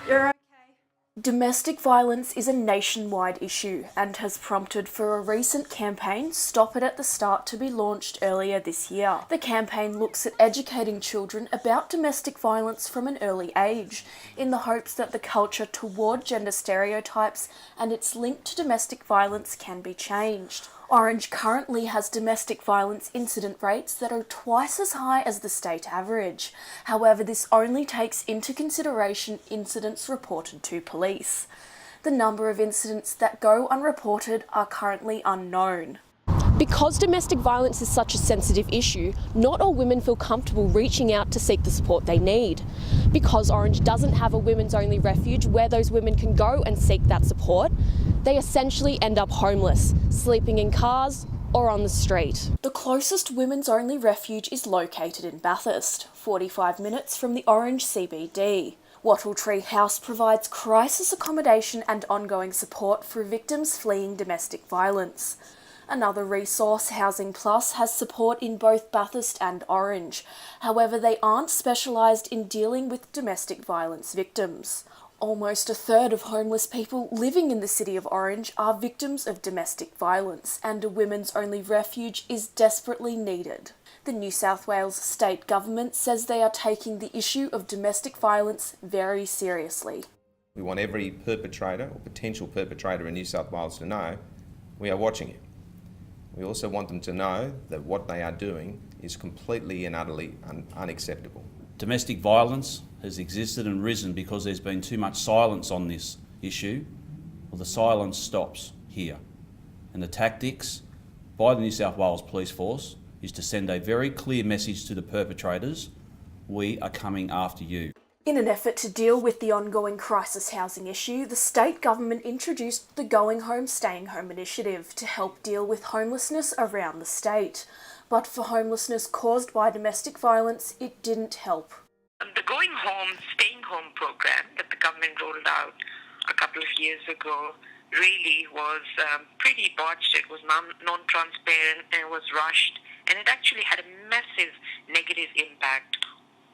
You're okay. Domestic violence is a nationwide issue and has prompted for a recent campaign, Stop It at the Start, to be launched earlier this year. The campaign looks at educating children about domestic violence from an early age, in the hopes that the culture toward gender stereotypes and its link to domestic violence can be changed. Orange currently has domestic violence incident rates that are twice as high as the state average. However, this only takes into consideration incidents reported to police. The number of incidents that go unreported are currently unknown. Because domestic violence is such a sensitive issue, not all women feel comfortable reaching out to seek the support they need. Because Orange doesn't have a women's only refuge where those women can go and seek that support, they essentially end up homeless, sleeping in cars or on the street. The closest women's only refuge is located in Bathurst, 45 minutes from the Orange CBD. Wattle Tree House provides crisis accommodation and ongoing support for victims fleeing domestic violence. Another resource, Housing Plus, has support in both Bathurst and Orange. However, they aren't specialised in dealing with domestic violence victims. Almost a third of homeless people living in the city of Orange are victims of domestic violence, and a women's only refuge is desperately needed. The New South Wales state government says they are taking the issue of domestic violence very seriously. We want every perpetrator or potential perpetrator in New South Wales to know we are watching it. We also want them to know that what they are doing is completely and utterly unacceptable. Domestic violence has existed and risen because there's been too much silence on this issue. Well, the silence stops here. And the tactics by the New South Wales Police Force is to send a very clear message to the perpetrators: we are coming after you. In an effort to deal with the ongoing crisis housing issue, the state government introduced the Going Home, Staying Home initiative to help deal with homelessness around the state. But for homelessness caused by domestic violence, it didn't help. The Going Home, Staying Home program that the government rolled out a couple of years ago really was pretty botched. It was non-transparent and it was rushed, and it actually had a massive negative impact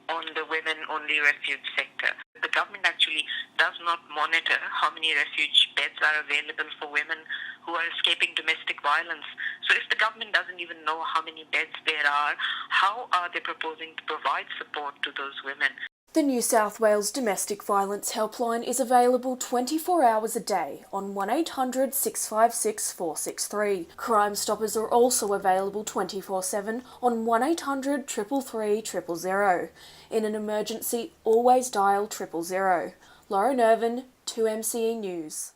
on the women-only refuge sector. The government actually does not monitor how many refuge beds are available for women who are escaping domestic violence. So if the government doesn't even know how many beds there are, how are they proposing to provide support to those women? The New South Wales Domestic Violence Helpline is available 24 hours a day on 1800 656 463. Crime Stoppers are also available 24/7 on 1800 333 000. In an emergency, always dial 000. Lauren Irvin, 2MCE News.